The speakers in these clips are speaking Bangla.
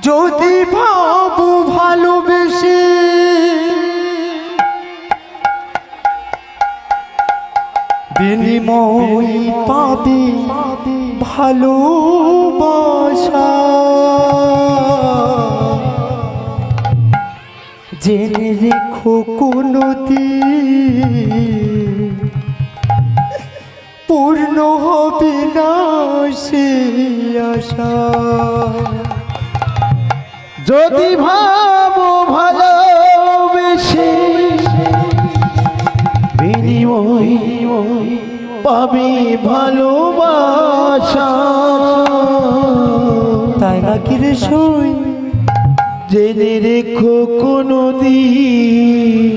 যদি ভাবো ভালোবেসে বিনিময় পাবে ভালোবাসা, জেনে রেখো কোনদিন পূর্ণ হবে না সে আশা। যদি ভাবো ভালোবেসে বিনিময় পাবে ভালোবাসা, তাই নাকি রে সই? জেনে রেখো কোনদিন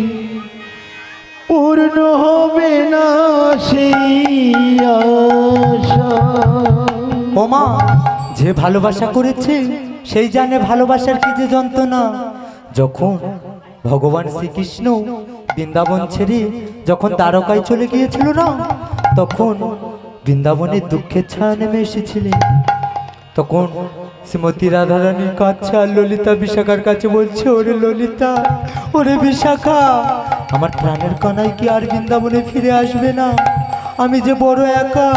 পূর্ণ হবে না সেই আশা। ওমা, যে ভালোবাসা করেছে সেই জানে ভালোবাসার কি যে যন্ত্রণা। যখন ভগবান শ্রীকৃষ্ণ বৃন্দাবন ছেড়ে যখন দ্বারকায় চলে গিয়েছিল না, তখন বৃন্দাবনের দুঃখের ছায়া নেমে এসেছিলেন। তখন শ্রীমতী রাধারানীর কাছে আর ললিতা বিশাখার কাছে বলছে, ওরে ললিতা, ওরে বিশাখা, আমার প্রাণের কানাই কি আর বৃন্দাবনে ফিরে আসবে না? আমি যে বড় একা।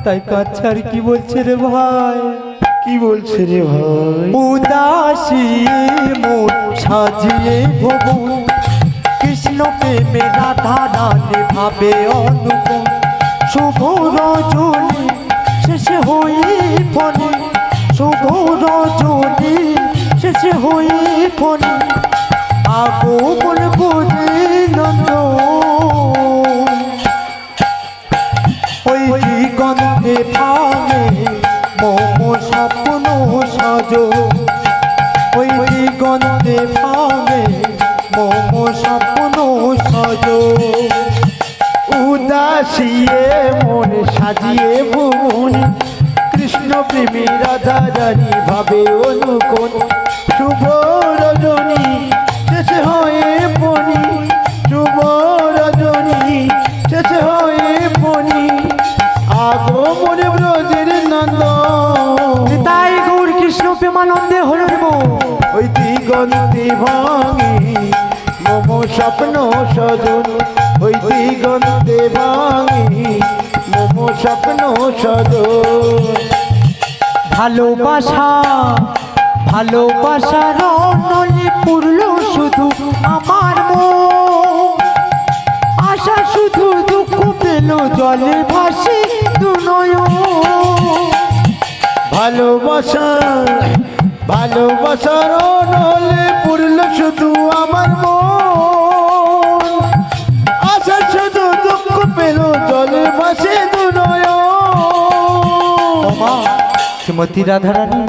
তাই কাছে আর কি বলছে রে ভাই? কি বলছে রে ভাই? উদাসী মন সাজিয়ে ভবু কৃষ্ণ প্রেমে রাধা রানী ভাবে অনুপম। শুভ রজনী শেষে হই ফণি, শুভ রজনী শেষে হই ফণি, আগমন করে নন্দ ওই দিগন্তে ভাঙে মম স্বপ্ন সজ, ওই দিগন্তে ভাঙে মম স্বপ্ন সজ। উদাসিয়ে মন সাজিয়ে ভুবন কৃষ্ণ প্রেমী রাধা রানী ভাবে অনুকূল। শুভ রজনী শেষে হয়ে ফণি, শুভ রজনী শেষে হয়ে ফণি, আগমন ব্রজের নন্দ। তাই গৌর কৃষ্ণ প্রেমানন্দে হরিব। ওই দিগন্তে ভাঙে মম স্বপ্ন সজন, ওই দিগন্তে ভাঙে মম স্বপ্ন সজন। ভালোবাসা ভালোবাসার নলি পুরল শুধু আমার মন, আশা শুধু দুঃখ পেল জলে ভাসি দুনয়ন। ভালোবাসা ভালোবাসার নলে পুরল শুধু আমার মন, আশা শুধু দুঃখ পেল জলে ভাসে দুনয়ন। শ্রীমতী রাধারানী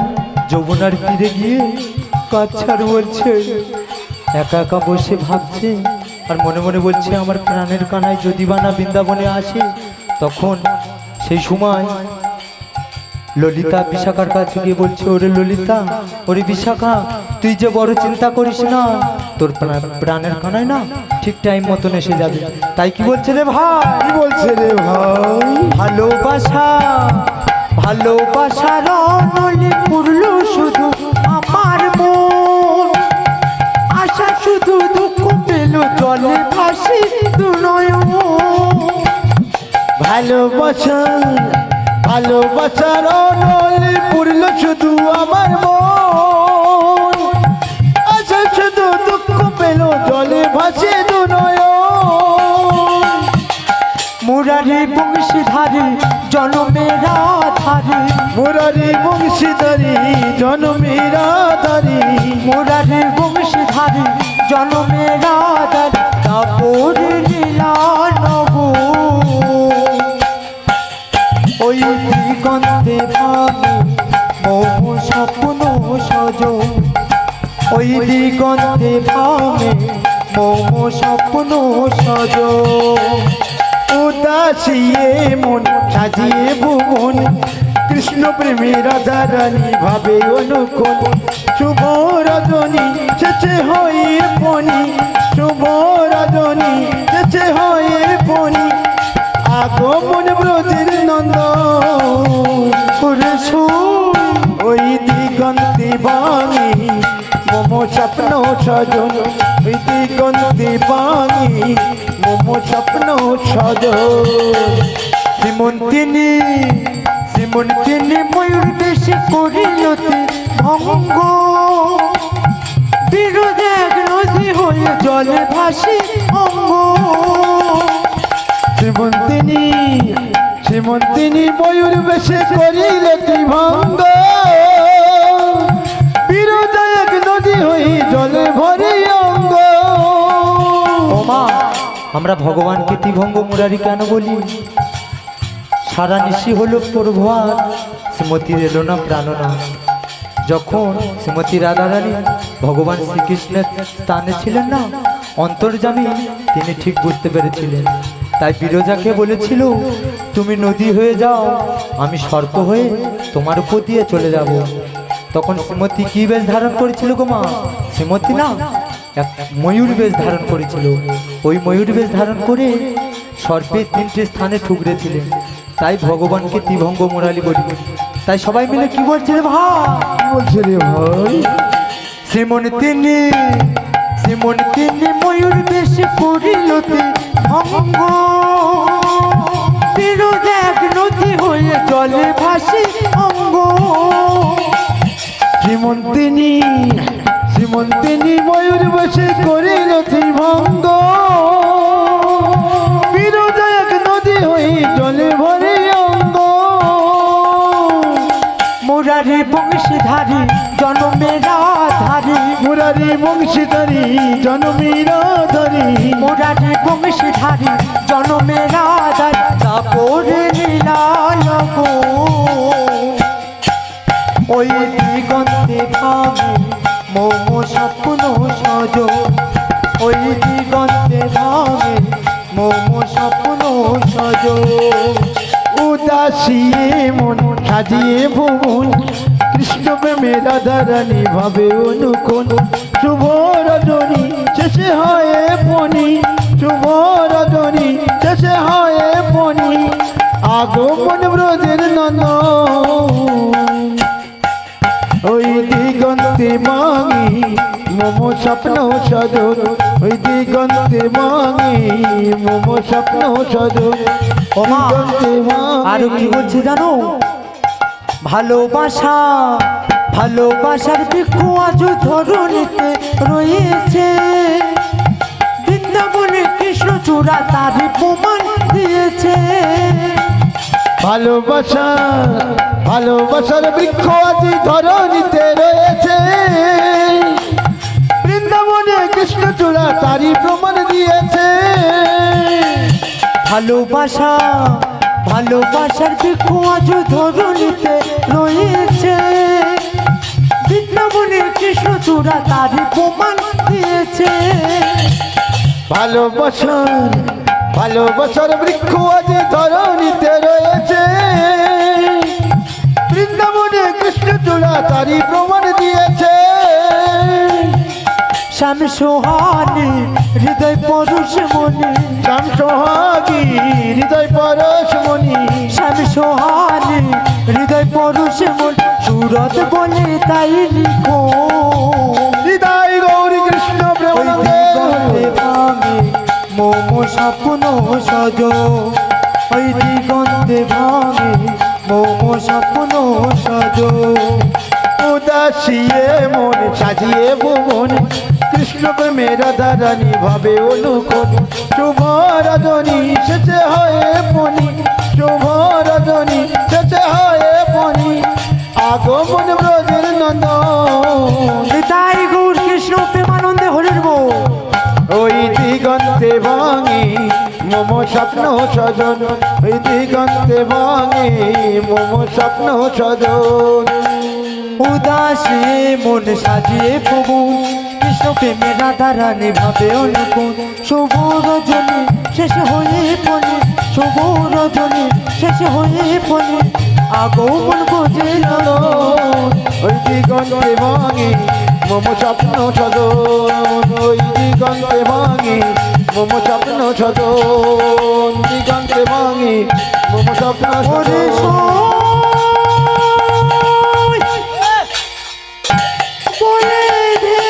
যমুনার তীরে গিয়ে কাছার বলছে, একা একা বসে ভাবছে আর মনে মনে বলছে, আমার প্রাণের কানায় যদি বা না বৃন্দাবনে আসে। তখন সেই সময় ললিতা বিশাখার কাছে গিয়ে বলছে, ওরে ললিতা, ওরে বিশাখা, তুই যে বড় চিন্তা করিস না, তোর প্রাণের কানায় না ঠিক টাইম মতন এসে যাবে। তাই কি বলছে রে ভাই? কি বলছে রে ভাই? ভালোবাসা ভালোবাসার নলি পুরল শুধু আমার মন, আশা শুধু দুঃখ পেল জলে ভাসি দুনয়ন। ভালোবাসা ভালোবাসার নলে পুরল শুধু আমার মন, আশা শুধু দুঃখ পেল জলে ভাসে দুনয়ন। মুরারি বংশীধারী জনমেরা ধারী, মুরারি বংশীধারী জনমেরা ধারী, মুরারি বংশীধারী জনমেরা ধারী, তাপর লীলা নব ওই দিগন্তে ভাঙে মম স্বপ্ন সজ, ওই দিগন্তে ভাঙে মম স্বপ্ন সজ। উদাসিয়ে মন সাজিয়ে ভুবন কৃষ্ণ প্রেমী রাধা রানী ভাবে অনুকূল। শুভ রজনী শেষে হয়ে ফণি, শুভ রজনী শেষে হয়ে ফণি, আগমন ব্রজের নন্দ। ওই দিগন্তে ভাঙে সজন ওই দিগন্তে পানি মম স্বপ্ন সজন শ্রীমন্তিনী শ্রীমন্তিনী ময়ূর বেশি করিলতে ভঙ্গ বিরোধ এক নদী হয়ে জলে ভাসি অঙ্গ শ্রীমন্তিনী শ্রীমন্তিনী ময়ূর বেশে করিল ত্রিভঙ্গ বিরোধক নদী হই জলে ভরি অঙ্গ ওমা আমরা ভগবানকে ত্রিভঙ্গ মুরারি কেন বলি? সারা নিশি হলো প্রভাত, শ্রীমতীর এলো না প্রাণনা। যখন শ্রীমতী রাধারানী ভগবান শ্রীকৃষ্ণের স্থানে ছিলেন না অন্তর্যামী, তিনি ঠিক বুঝতে পেরেছিলেন। তাই বিরজাকে বলেছিল, তুমি নদী হয়ে যাও, আমি সর্প হয়ে তোমার উপর দিয়ে চলে যাব। তখন শ্রীমতী কি বেশ ধারণ করেছিল গো মা? শ্রীমতী না, এক ময়ূর বেশ ধারণ করেছিল। ওই ময়ূর বেশ ধারণ করে সর্পের 3টে স্থানে ঠুকরেছিলেন। তাই ভগবানকে ত্রিভঙ্গ মুরারি বলি। তাই সবাই মিলে কি বলছে রে ভাই? কি বলছে রে ভাই? শ্রীমন্তিনী শ্রীমন্তিনী ময়ূর বেশ করিলতে ভঙ্গ বিরোধ এক নদী হয়ে জলে ভাসি অঙ্গ শ্রীমন্তিনী শ্রীমন্তিনী ময়ূর বেশে করিল ত্রিভঙ্গ বিরোধক নদী হই জলে ভরি অঙ্গ মুরারি বংশীধারী জনমেরা ধারী মুরারি বংশীধারী জনমীরা ধরি মুরারি বংশীধারী জনমেরা ধারী তাপরে নীলালক ওই দিগন্তে ভাবে মম স্বপ্ন সজ ওই দিগন্তে ভাবে মম স্বপ্ন সজ উদাসিয়ে মন সাজিয়ে ভুবন কৃষ্ণ প্রেমে রাধারানী ভাবে অনুকোণ শুভ রজনী শেষে হয় ফণি শুভ রজনী শেষে হয় ফণি আগমন ব্রজের নন ওই দিগন্তে মাঙি মম স্বপ্ন সদর ওই দিগন্তে মাঙি মম স্বপ্ন সদর ওমা দিগন্তে মাঙি আরো কি বলছে জানো? ভালোবাসা ভালোবাসার বৃক্ষ আজ ধরণীতে রয়েছে বৃন্দাবনে কৃষ্ণচূড়া তার প্রমাণ দিয়েছে ভালোবাসা ভালোবাসার বৃক্ষ আজ ধরণীতে রয়েছে বৃন্দাবনে কৃষ্ণচূড়া তারই প্রমাণ দিয়েছে ভালোবাসা ভালোবাসার বৃক্ষ আজ ধরণীতে রয়েছে বৃন্দাবনে কৃষ্ণচূড়া তার প্রমাণ দিয়েছে ভালোবাসার ভালোবাসার বৃক্ষ আজ ধরণীতে রয়েছে বৃন্দাবনে কৃষ্ণচূড়া তারই প্রমাণ দিয়েছে শ্যাম সোহানি হৃদয় পরশ মনি শ্যাম সোহাগী হৃদয় পরশমণি শ্যাম সোহানি হৃদয় পরশ মনি সুরত বলে তাই লিখো হৃদয় গৌরী কৃষ্ণ ওই দিগন্তে ভাঙে মম স্বপ্ন সজ ওই দিগন্তে ভাঙে মম স্বপ্ন সজ উদাসিয়ে মন সাজিয়ে ভুবন কৃষ্ণ প্রেমে রাধারানী ভাবে অনুকোণ শুভ রজনী শেষে হয়ে ফণি শুভ রজনী শেষে হয়ে ফণি আগমন ব্রজের নন্দ তাই গৌর কৃষ্ণ প্রেমানন্দে হরির বউ ওই দিগন্তে ভাঙি মম স্বপ্ন সজন ওই দিগন্তে ভাঙি মম স্বপ্ন সজন উদাসী মন সাজিয়ে প্রভু কৃষ্ণ প্রেমে রাধারানী ভাবে অনুকূল শুভ রজনী শেষ হয়ে পড়ে শুভ রজনী শেষ হয়ে পড়ে আগমন বোঝে ওই দিগন্তে ভাঙি মম স্বপ্ন সজন ওই দিগন্তে ভাঙি মম স্বপ্ন সজন দিগন্তে ভাঙি মম স্বপ্ন ওরে সজন বলে দে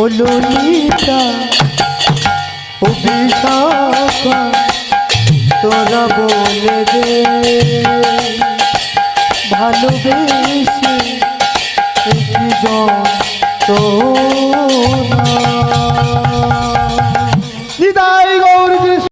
ও ললিতা ও বিশাখা তোরা বলে দে ভালোবেসে কি যন্ত্রণা। নিতাই গো